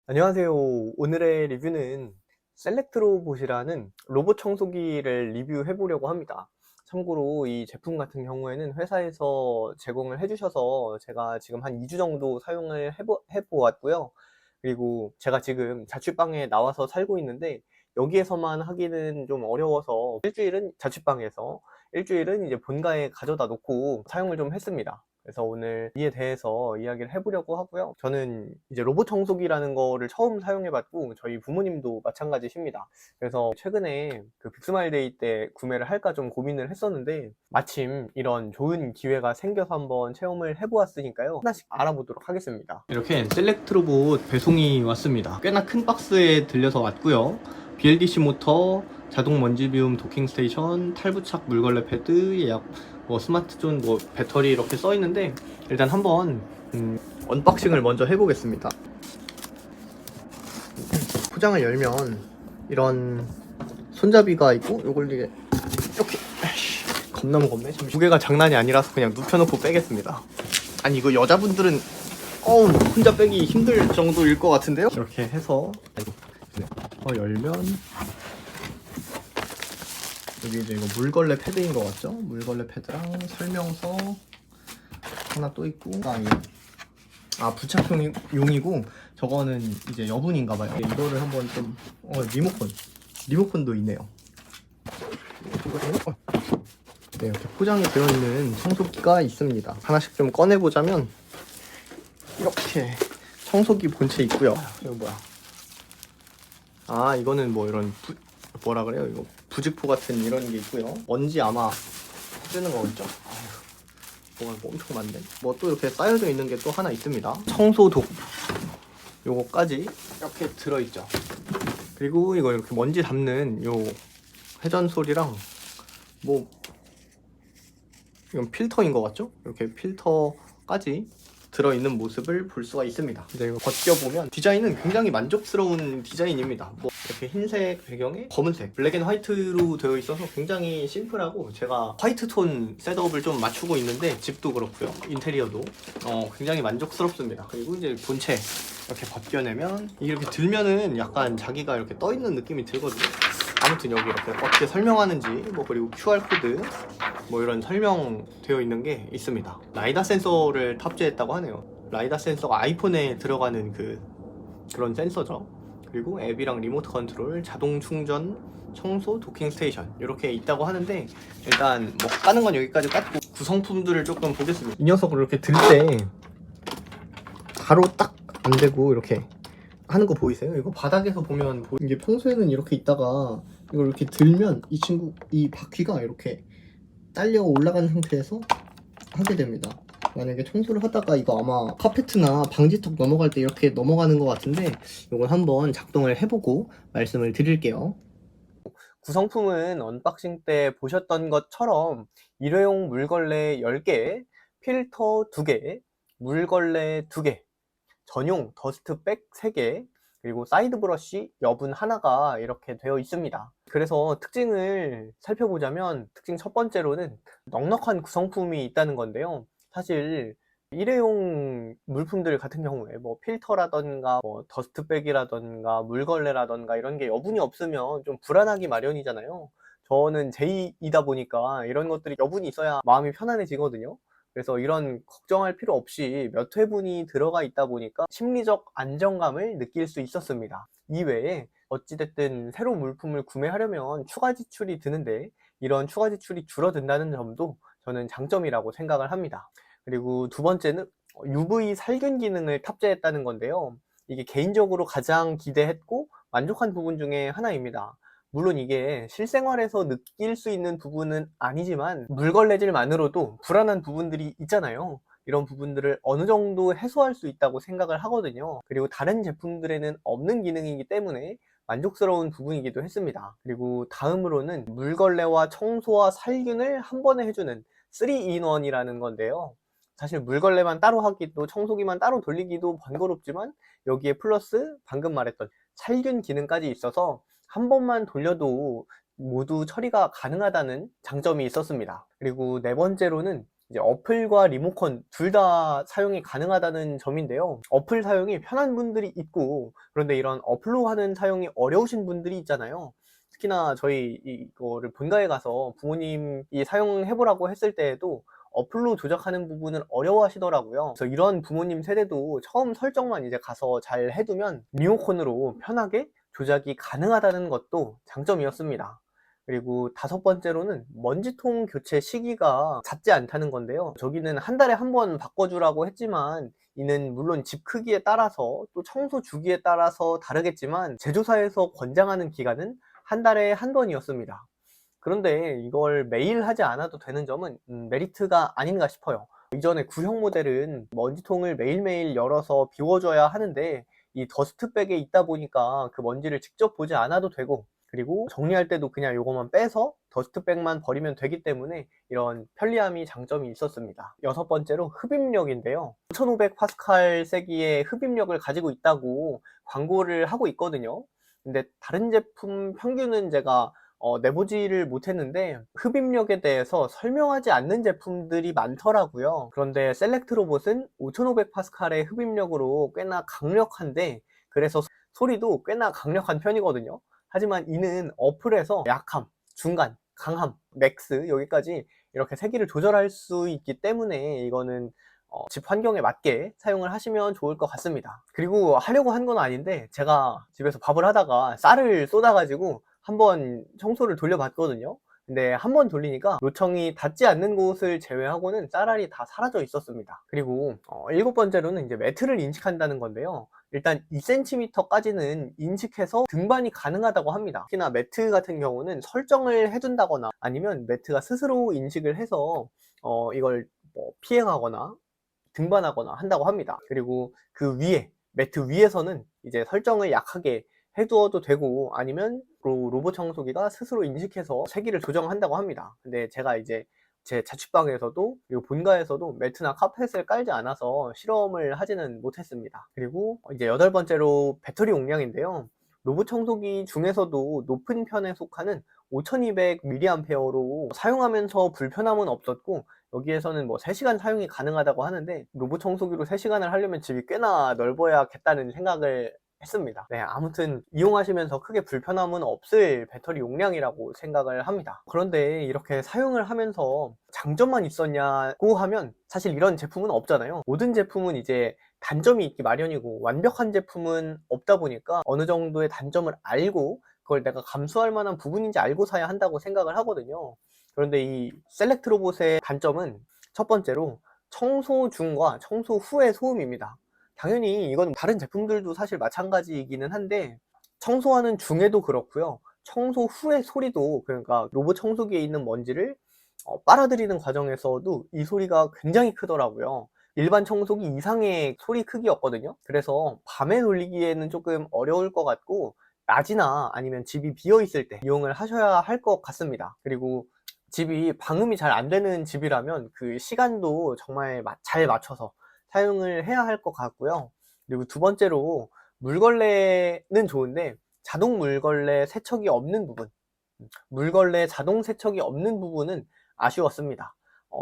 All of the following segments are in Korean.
안녕하세요. 오늘의 리뷰는 셀렉트로봇이라는 로봇 청소기를 리뷰해 보려고 합니다. 참고로 이 제품 같은 경우에는 회사에서 제공을 해주셔서 제가 지금 한 2주 정도 사용을 해보았고요. 그리고 제가 지금 자취방에 나와서 살고 있는데 여기에서만 하기는 좀 어려워서 일주일은 자취방에서, 일주일은 이제 본가에 가져다 놓고 사용을 좀 했습니다. 그래서 오늘 이에 대해서 이야기를 해보려고 하고요. 저는 이제 로봇 청소기라는 거를 처음 사용해봤고 저희 부모님도 마찬가지십니다. 그래서 최근에 그 빅스마일데이 때 구매를 할까 좀 고민을 했었는데 마침 이런 좋은 기회가 생겨서 한번 체험을 해보았으니까요. 하나씩 알아보도록 하겠습니다. 이렇게 셀렉트로봇 배송이 왔습니다. 꽤나 큰 박스에 들려서 왔고요. BLDC 모터, 자동 먼지 비움 도킹 스테이션, 탈부착 물걸레 패드, 예약 스마트존 배터리 이렇게 써 있는데 일단 한번 언박싱을 먼저 해보겠습니다. 포장을 열면 이런 손잡이가 있고 요걸 이렇게 겁나 무겁네. 무게가 장난이 아니라서 그냥 눕혀놓고 빼겠습니다. 아니 이거 여자분들은 혼자 빼기 힘들 정도일 것 같은데요. 이렇게 해서 열면 여기 이제 이거 물걸레 패드인 것 같죠? 물걸레 패드랑 설명서 하나 또 있고, 부착용이고 저거는 이제 여분인가봐요. 이거를 한번 좀 리모컨도 있네요. 네, 이렇게 포장이 되어있는 청소기가 있습니다. 하나씩 좀 꺼내보자면 이렇게 청소기 본체 있고요. 이거 뭐야? 이거는 뭐 이런 뭐라 그래요? 이거 부직포 같은 이런 게 있고요. 먼지 아마 쓰는 거겠죠? 뭐가 엄청 많네. 뭐 또 이렇게 쌓여져 있는 게 또 하나 있습니다. 청소독 요거까지 이렇게 들어있죠. 그리고 이거 이렇게 먼지 잡는 요 회전솔이랑 이건 필터인 것 같죠? 이렇게 필터까지 들어있는 모습을 볼 수가 있습니다. 이제 이거 벗겨보면 디자인은 굉장히 만족스러운 디자인입니다. 이렇게 흰색 배경에 검은색, 블랙 앤 화이트로 되어 있어서 굉장히 심플하고, 제가 화이트 톤 셋업을 좀 맞추고 있는데 집도 그렇고요, 인테리어도 굉장히 만족스럽습니다. 그리고 이제 본체 이렇게 벗겨내면 이렇게 들면은 약간 자기가 이렇게 떠 있는 느낌이 들거든요. 아무튼 여기 이렇게 어떻게 설명하는지 그리고 QR코드 이런 설명되어 있는 게 있습니다. 라이다 센서를 탑재했다고 하네요. 라이다 센서가 아이폰에 들어가는 그런 센서죠. 그리고 앱이랑 리모트 컨트롤, 자동 충전, 청소, 도킹 스테이션 이렇게 있다고 하는데, 일단 까는 건 여기까지 깠고 구성품들을 조금 보겠습니다. 이 녀석을 이렇게 들 때 바로 딱 안 되고 이렇게 하는 거 보이세요? 이거 바닥에서 보면 이게 평소에는 이렇게 있다가 이걸 이렇게 들면 이 바퀴가 이렇게 딸려 올라가는 상태에서 하게 됩니다. 만약에 청소를 하다가 이거 아마 카페트나 방지턱 넘어갈 때 이렇게 넘어가는 것 같은데, 이걸 한번 작동을 해보고 말씀을 드릴게요. 구성품은 언박싱 때 보셨던 것처럼 일회용 물걸레 10개, 필터 2개, 물걸레 2개, 전용 더스트백 3개, 그리고 사이드 브러쉬 여분 하나가 이렇게 되어 있습니다. 그래서 특징을 살펴보자면, 특징 첫 번째로는 넉넉한 구성품이 있다는 건데요. 사실 일회용 물품들 같은 경우에 필터라던가 더스트백이라던가 물걸레라던가 이런 게 여분이 없으면 좀 불안하기 마련이잖아요. 저는 제이이다 보니까 이런 것들이 여분이 있어야 마음이 편안해지거든요. 그래서 이런 걱정할 필요 없이 몇 회분이 들어가 있다 보니까 심리적 안정감을 느낄 수 있었습니다. 이외에 어찌됐든 새로운 물품을 구매하려면 추가 지출이 드는데, 이런 추가 지출이 줄어든다는 점도 저는 장점이라고 생각을 합니다. 그리고 두 번째는 UV 살균 기능을 탑재했다는 건데요. 이게 개인적으로 가장 기대했고 만족한 부분 중에 하나입니다. 물론 이게 실생활에서 느낄 수 있는 부분은 아니지만 물걸레질만으로도 불안한 부분들이 있잖아요. 이런 부분들을 어느 정도 해소할 수 있다고 생각을 하거든요. 그리고 다른 제품들에는 없는 기능이기 때문에 만족스러운 부분이기도 했습니다. 그리고 다음으로는 물걸레와 청소와 살균을 한 번에 해주는 3-in-1이라는 건데요. 사실 물걸레만 따로 하기도, 청소기만 따로 돌리기도 번거롭지만 여기에 플러스 방금 말했던 살균 기능까지 있어서 한 번만 돌려도 모두 처리가 가능하다는 장점이 있었습니다. 그리고 네 번째로는 이제 어플과 리모컨 둘 다 사용이 가능하다는 점인데요. 어플 사용이 편한 분들이 있고, 그런데 이런 어플로 하는 사용이 어려우신 분들이 있잖아요. 특히나 저희 이거를 본가에 가서 부모님이 사용해보라고 했을 때에도 어플로 조작하는 부분을 어려워하시더라고요. 그래서 이런 부모님 세대도 처음 설정만 이제 가서 잘 해두면 리모컨으로 편하게 조작이 가능하다는 것도 장점이었습니다. 그리고 다섯 번째로는 먼지통 교체 시기가 잦지 않다는 건데요. 저기는 한 달에 한 번 바꿔주라고 했지만, 이는 물론 집 크기에 따라서 또 청소 주기에 따라서 다르겠지만 제조사에서 권장하는 기간은 한 달에 한 번이었습니다. 그런데 이걸 매일 하지 않아도 되는 점은 메리트가 아닌가 싶어요. 이전에 구형 모델은 먼지통을 매일매일 열어서 비워줘야 하는데, 이 더스트백에 있다 보니까 그 먼지를 직접 보지 않아도 되고, 그리고 정리할 때도 그냥 이것만 빼서 더스트백만 버리면 되기 때문에 이런 편리함이 장점이 있었습니다. 여섯 번째로 흡입력인데요. 5500파스칼 세기의 흡입력을 가지고 있다고 광고를 하고 있거든요. 근데 다른 제품 평균은 제가 내보지를 못했는데 흡입력에 대해서 설명하지 않는 제품들이 많더라고요. 그런데 셀렉트 로봇은 5500파스칼의 흡입력으로 꽤나 강력한데, 그래서 소리도 꽤나 강력한 편이거든요. 하지만 이는 어플에서 약함, 중간, 강함, 맥스 여기까지 이렇게 세기를 조절할 수 있기 때문에 이거는 집 환경에 맞게 사용을 하시면 좋을 것 같습니다. 그리고 하려고 한 건 아닌데 제가 집에서 밥을 하다가 쌀을 쏟아가지고 한번 청소를 돌려봤거든요. 근데 한번 돌리니까 로청이 닿지 않는 곳을 제외하고는 쌀알이 다 사라져 있었습니다. 그리고 일곱 번째로는 이제 매트를 인식한다는 건데요. 일단 2cm까지는 인식해서 등반이 가능하다고 합니다. 특히나 매트 같은 경우는 설정을 해둔다거나 아니면 매트가 스스로 인식을 해서 이걸 뭐 피해가거나 등반하거나 한다고 합니다. 그리고 그 위에, 매트 위에서는 이제 설정을 약하게 해두어도 되고, 아니면 로봇 청소기가 스스로 인식해서 세기를 조정한다고 합니다. 근데 제가 이제 제 자취방에서도 그리고 본가에서도 매트나 카펫을 깔지 않아서 실험을 하지는 못했습니다. 그리고 이제 여덟 번째로 배터리 용량인데요. 로봇 청소기 중에서도 높은 편에 속하는 5200mAh로 사용하면서 불편함은 없었고, 여기에서는 뭐 3시간 사용이 가능하다고 하는데, 로봇 청소기로 3시간을 하려면 집이 꽤나 넓어야겠다는 생각을 했습니다. 네, 아무튼 이용하시면서 크게 불편함은 없을 배터리 용량이라고 생각을 합니다. 그런데 이렇게 사용을 하면서 장점만 있었냐고 하면 사실 이런 제품은 없잖아요. 모든 제품은 이제 단점이 있기 마련이고, 완벽한 제품은 없다 보니까 어느 정도의 단점을 알고 그걸 내가 감수할 만한 부분인지 알고 사야 한다고 생각을 하거든요. 그런데 이 셀렉트 로봇의 단점은 첫 번째로 청소 중과 청소 후의 소음입니다. 당연히 이건 다른 제품들도 사실 마찬가지이기는 한데, 청소하는 중에도 그렇고요. 청소 후의 소리도, 그러니까 로봇 청소기에 있는 먼지를 빨아들이는 과정에서도 이 소리가 굉장히 크더라고요. 일반 청소기 이상의 소리 크기였거든요. 그래서 밤에 돌리기에는 조금 어려울 것 같고, 낮이나 아니면 집이 비어 있을 때 이용을 하셔야 할 것 같습니다. 그리고 집이 방음이 잘 안 되는 집이라면 그 시간도 정말 잘 맞춰서 사용을 해야 할 것 같고요. 그리고 두 번째로, 물걸레는 좋은데 자동 물걸레 세척이 없는 부분, 물걸레 자동 세척이 없는 부분은 아쉬웠습니다.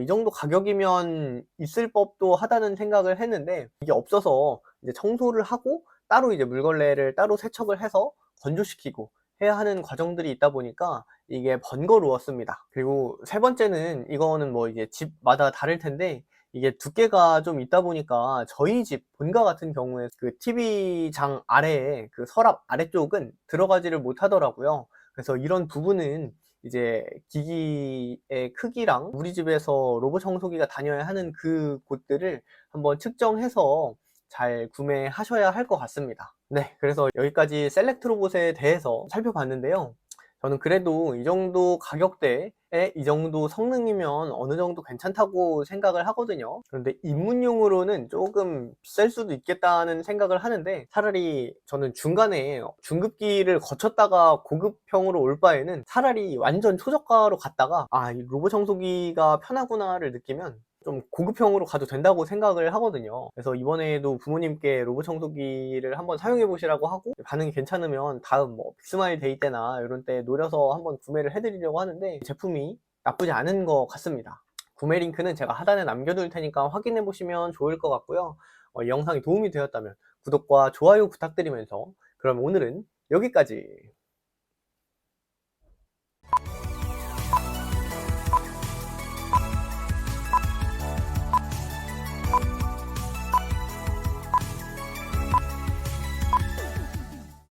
이 정도 가격이면 있을 법도 하다는 생각을 했는데, 이게 없어서 이제 청소를 하고 따로 이제 물걸레를 따로 세척을 해서 건조시키고 해야 하는 과정들이 있다 보니까 이게 번거로웠습니다. 그리고 세 번째는, 이거는 뭐 이제 집마다 다를 텐데, 이게 두께가 좀 있다 보니까 저희 집 본가 같은 경우에 그 TV장 아래에 그 서랍 아래쪽은 들어가지를 못하더라고요. 그래서 이런 부분은 이제 기기의 크기랑 우리 집에서 로봇 청소기가 다녀야 하는 그 곳들을 한번 측정해서 잘 구매하셔야 할 것 같습니다. 네, 그래서 여기까지 셀렉트 로봇에 대해서 살펴봤는데요. 저는 그래도 이 정도 가격대에 이 정도 성능이면 어느 정도 괜찮다고 생각을 하거든요. 그런데 입문용으로는 조금 비쌀 수도 있겠다는 생각을 하는데, 차라리 저는 중간에 중급기를 거쳤다가 고급형으로 올 바에는 차라리 완전 초저가로 갔다가 이 로봇 청소기가 편하구나를 느끼면 좀 고급형으로 가도 된다고 생각을 하거든요. 그래서 이번에도 부모님께 로봇 청소기를 한번 사용해 보시라고 하고, 반응이 괜찮으면 다음 뭐 빅스마일 데이 때나 이런 때 노려서 한번 구매를 해드리려고 하는데, 제품이 나쁘지 않은 것 같습니다. 구매 링크는 제가 하단에 남겨둘 테니까 확인해 보시면 좋을 것 같고요. 이 영상이 도움이 되었다면 구독과 좋아요 부탁드리면서 그럼 오늘은 여기까지.